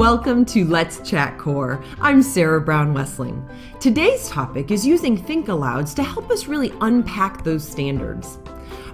Welcome to Let's Chat Core. I'm Sarah Brown-Wessling. Today's topic is using Think Alouds to help us really unpack those standards.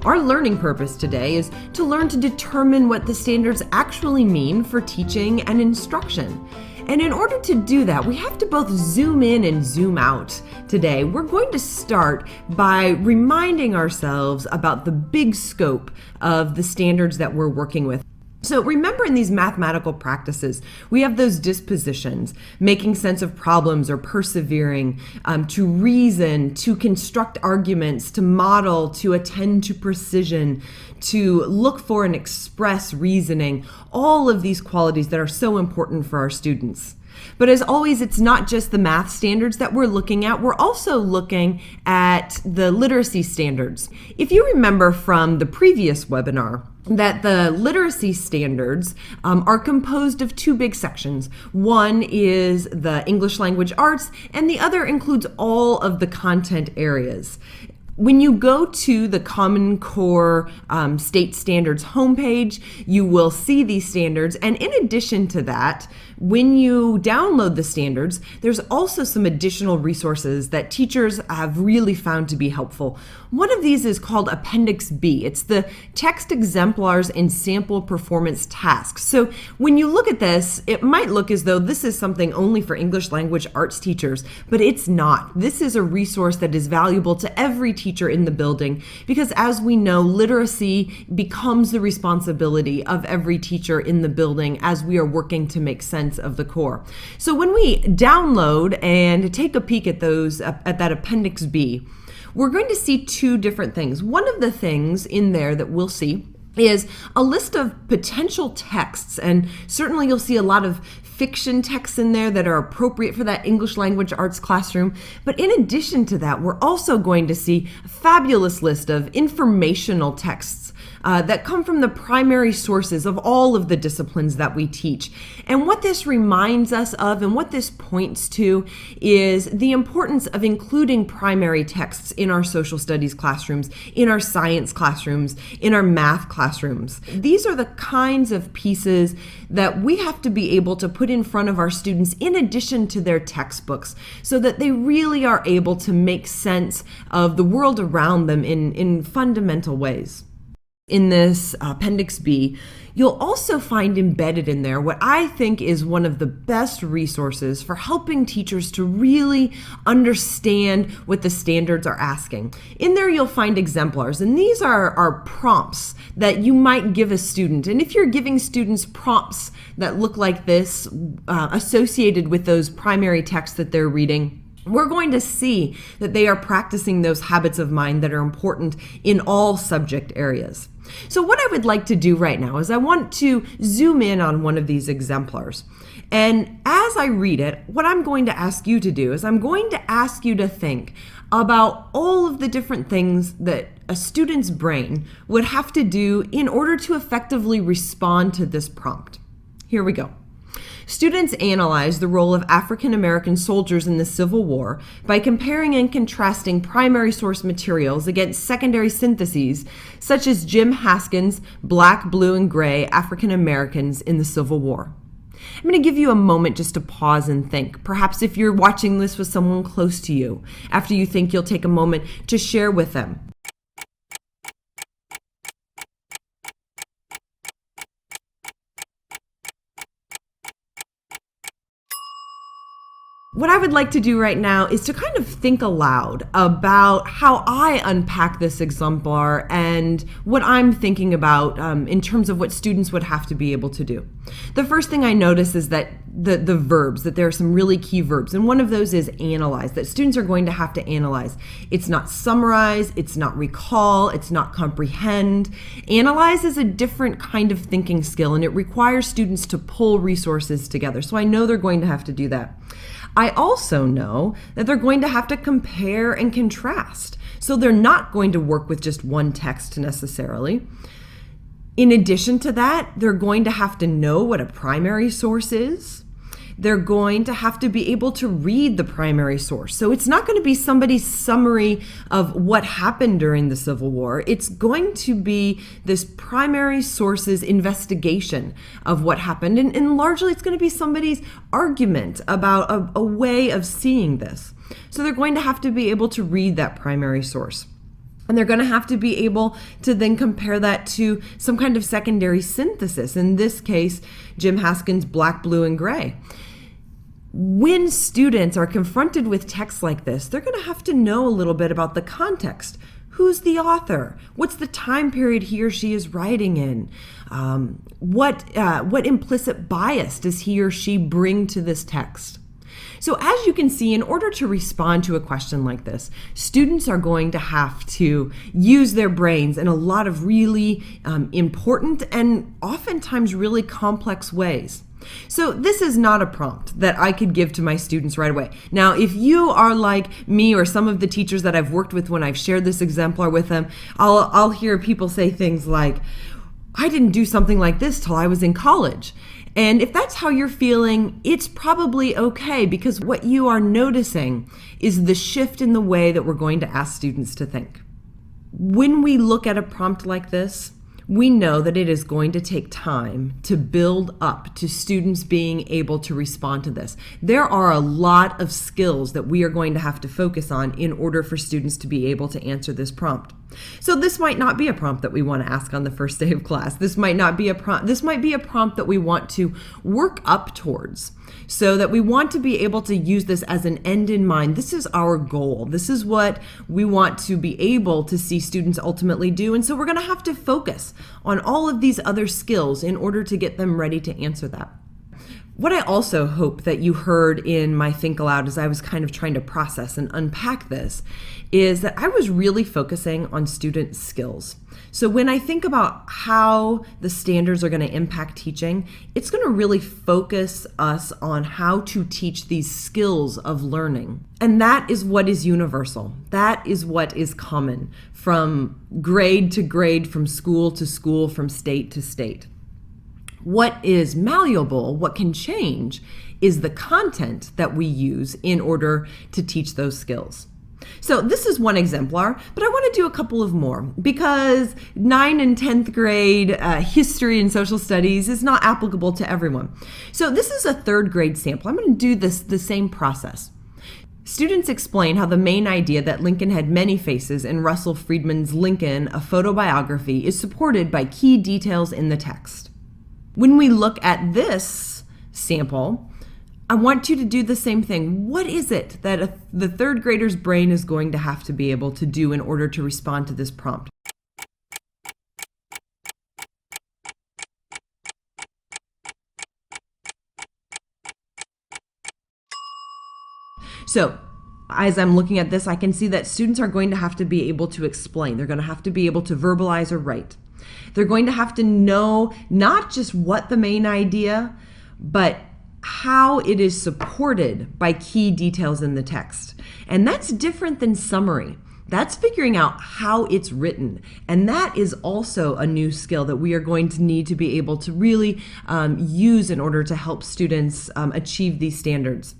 Our learning purpose today is to learn to determine what the standards actually mean for teaching and instruction. And in order to do that, we have to both zoom in and zoom out. Today, we're going to start by reminding ourselves about the big scope of the standards that we're working with. So remember, in these mathematical practices, we have those dispositions, making sense of problems or persevering, to reason, to construct arguments, to model, to attend to precision, to look for and express reasoning, all of these qualities that are so important for our students. But as always, it's not just the math standards that we're looking at. We're also looking at the literacy standards. If you remember from the previous webinar, that the literacy standards are composed of two big sections. One is the English language arts, and the other includes all of the content areas. When you go to the Common Core State Standards homepage, you will see these standards. And in addition to that, when you download the standards, there's also some additional resources that teachers have really found to be helpful. One of these is called Appendix B. It's the text exemplars and sample performance tasks. So when you look at this, it might look as though this is something only for English language arts teachers, but it's not. This is a resource that is valuable to every teacher in the building, because as we know, literacy becomes the responsibility of every teacher in the building as we are working to make sense of the core. So when we download and take a peek at those, at that Appendix B, we're going to see two different things. One of the things in there that we'll see is a list of potential texts, and certainly you'll see a lot of fiction texts in there that are appropriate for that English language arts classroom. But in addition to that, we're also going to see a fabulous list of informational texts that come from the primary sources of all of the disciplines that we teach. And what this reminds us of, and what this points to, is the importance of including primary texts in our social studies classrooms, in our science classrooms, in our math classrooms. These are the kinds of pieces that we have to be able to put in front of our students in addition to their textbooks, so that they really are able to make sense of the world around them in fundamental ways. In this Appendix B, you'll also find embedded in there what I think is one of the best resources for helping teachers to really understand what the standards are asking. In there, you'll find exemplars, and these are prompts that you might give a student. And if you're giving students prompts that look like this, associated with those primary texts that they're reading, we're going to see that they are practicing those habits of mind that are important in all subject areas. So what I would like to do right now is I want to zoom in on one of these exemplars. And as I read it, what I'm going to ask you to do is I'm going to ask you to think about all of the different things that a student's brain would have to do in order to effectively respond to this prompt. Here we go. Students analyze the role of African American soldiers in the Civil War by comparing and contrasting primary source materials against secondary syntheses, such as Jim Haskins' Black, Blue, and Gray African Americans in the Civil War. I'm going to give you a moment just to pause and think. Perhaps if you're watching this with someone close to you, after you think, you'll take a moment to share with them. What I would like to do right now is to kind of think aloud about how I unpack this exemplar and what I'm thinking about in terms of what students would have to be able to do. The first thing I notice is that the verbs, that there are some really key verbs, and one of those is analyze, that students are going to have to analyze. It's not summarize, it's not recall, it's not comprehend. Analyze is a different kind of thinking skill, and it requires students to pull resources together. So I know they're going to have to do that. I also know that they're going to have to compare and contrast. So they're not going to work with just one text necessarily. In addition to that, they're going to have to know what a primary source is. They're going to have to be able to read the primary source. So it's not going to be somebody's summary of what happened during the Civil War. It's going to be this primary source's investigation of what happened. And largely it's going to be somebody's argument about a way of seeing this. So they're going to have to be able to read that primary source. And they're going to have to be able to then compare that to some kind of secondary synthesis. In this case, Jim Haskin's Black, Blue, and Gray. When students are confronted with texts like this, they're going to have to know a little bit about the context. Who's the author? What's the time period he or she is writing in? What implicit bias does he or she bring to this text? So as you can see, in order to respond to a question like this, students are going to have to use their brains in a lot of really important and oftentimes really complex ways. So this is not a prompt that I could give to my students right away. Now, if you are like me or some of the teachers that I've worked with when I've shared this exemplar with them, I'll hear people say things like, I didn't do something like this till I was in college. And if that's how you're feeling, it's probably okay, because what you are noticing is the shift in the way that we're going to ask students to think. When we look at a prompt like this, we know that it is going to take time to build up to students being able to respond to this. There are a lot of skills that we are going to have to focus on in order for students to be able to answer this prompt. So this might not be a prompt that we want to ask on the first day of class. This might not be a prompt. This might be a prompt that we want to work up towards, so that we want to be able to use this as an end in mind. This is our goal. This is what we want to be able to see students ultimately do. And so we're going to have to focus on all of these other skills in order to get them ready to answer that. What I also hope that you heard in my Think Aloud as I was kind of trying to process and unpack this is that I was really focusing on student skills. So when I think about how the standards are going to impact teaching, it's going to really focus us on how to teach these skills of learning. And that is what is universal. That is what is common from grade to grade, from school to school, from state to state. What is malleable, what can change, is the content that we use in order to teach those skills. So this is one exemplar, but I want to do a couple of more because 9th and 10th grade history and social studies is not applicable to everyone. So this is a 3rd grade sample. I'm going to do the same process. Students explain how the main idea that Lincoln had many faces in Russell Friedman's Lincoln, a photobiography, is supported by key details in the text. When we look at this sample, I want you to do the same thing. What is it that the 3rd grader's brain is going to have to be able to do in order to respond to this prompt? So, as I'm looking at this, I can see that students are going to have to be able to explain. They're going to have to be able to verbalize or write. They're going to have to know not just what the main idea, but how it is supported by key details in the text. And that's different than summary. That's figuring out how it's written. And that is also a new skill that we are going to need to be able to really use in order to help students achieve these standards.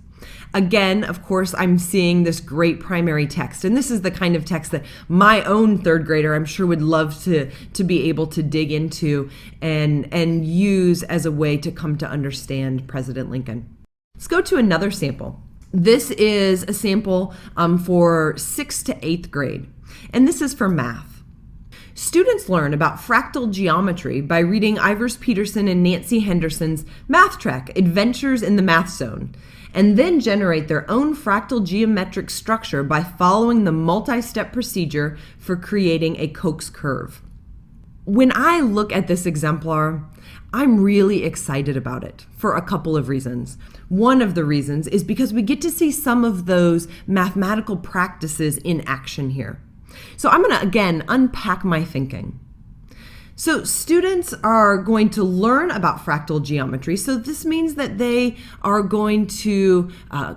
Again, of course, I'm seeing this great primary text, and this is the kind of text that my own 3rd grader, I'm sure, would love to be able to dig into and use as a way to come to understand President Lincoln. Let's go to another sample. This is a sample for 6th to 8th grade, and this is for math. Students learn about fractal geometry by reading Ivers Peterson and Nancy Henderson's Math Trek, Adventures in the Math Zone, and then generate their own fractal geometric structure by following the multi-step procedure for creating a Koch's curve. When I look at this exemplar, I'm really excited about it for a couple of reasons. One of the reasons is because we get to see some of those mathematical practices in action here. So I'm going to, again, unpack my thinking. So students are going to learn about fractal geometry. So this means that they are going to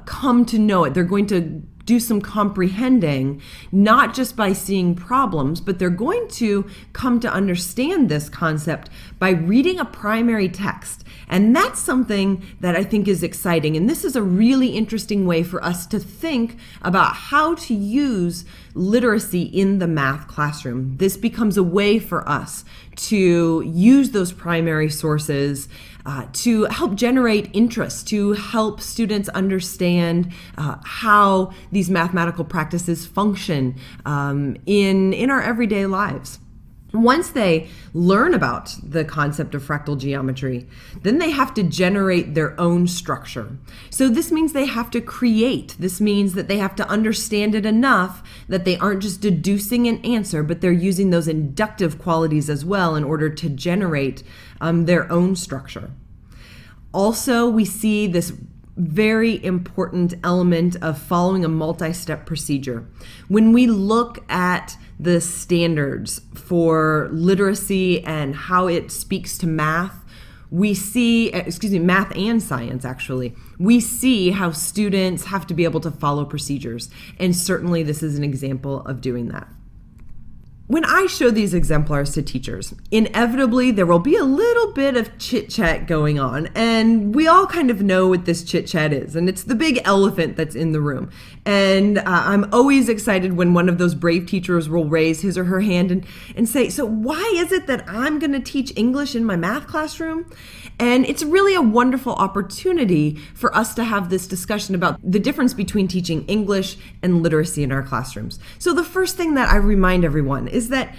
come to know it. They're going to do some comprehending, not just by seeing problems, but they're going to come to understand this concept by reading a primary text. And that's something that I think is exciting. And this is a really interesting way for us to think about how to use literacy in the math classroom. This becomes a way for us to use those primary sources to help generate interest, to help students understand how these mathematical practices function in our everyday lives. Once they learn about the concept of fractal geometry, then they have to generate their own structure. So this means they have to create. This means that they have to understand it enough that they aren't just deducing an answer, but they're using those inductive qualities as well in order to generate their own structure. Also, we see this very important element of following a multi-step procedure. When we look at the standards for literacy and how it speaks to math, we see, math and science actually, we see how students have to be able to follow procedures. And certainly this is an example of doing that. When I show these exemplars to teachers, inevitably there will be a little bit of chit-chat going on, and we all kind of know what this chit-chat is, and it's the big elephant that's in the room. And I'm always excited when one of those brave teachers will raise his or her hand and say, so why is it that I'm going to teach English in my math classroom? And it's really a wonderful opportunity for us to have this discussion about the difference between teaching English and literacy in our classrooms. So the first thing that I remind everyone is that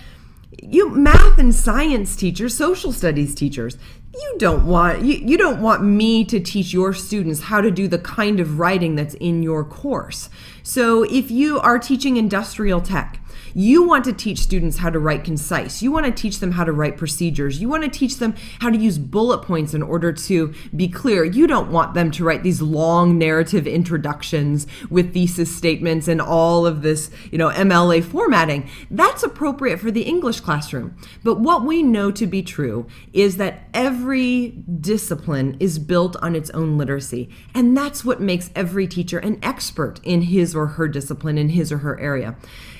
you math and science teachers, social studies teachers, you don't want me to teach your students how to do the kind of writing that's in your course. So if you are teaching industrial tech, you want to teach students how to write concise. You want to teach them how to write procedures. You want to teach them how to use bullet points in order to be clear. You don't want them to write these long narrative introductions with thesis statements and all of this, MLA formatting. That's appropriate for the English classroom. But what we know to be true is that every discipline is built on its own literacy. And that's what makes every teacher an expert in his or her discipline, in his or her area.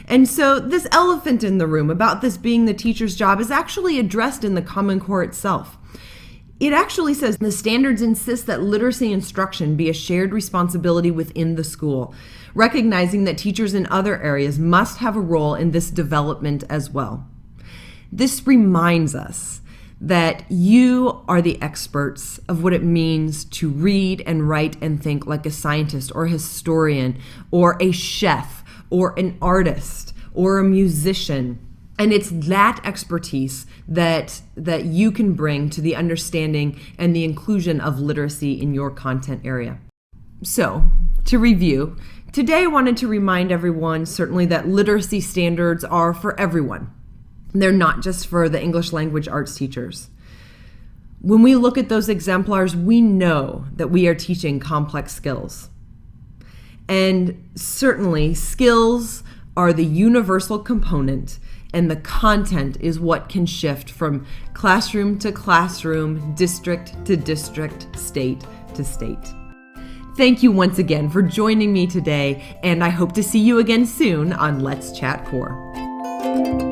And so this elephant in the room about this being the teacher's job is actually addressed in the Common Core itself. It actually says the standards insist that literacy instruction be a shared responsibility within the school, recognizing that teachers in other areas must have a role in this development as well. This reminds us that you are the experts of what it means to read and write and think like a scientist or a historian or a chef or an artist or a musician. And it's that expertise that you can bring to the understanding and the inclusion of literacy in your content area. So, to review, today I wanted to remind everyone certainly that literacy standards are for everyone. They're not just for the English language arts teachers. When we look at those exemplars, we know that we are teaching complex skills. And certainly skills are the universal component, and the content is what can shift from classroom to classroom, district to district, state to state. Thank you once again for joining me today, and I hope to see you again soon on Let's Chat Core.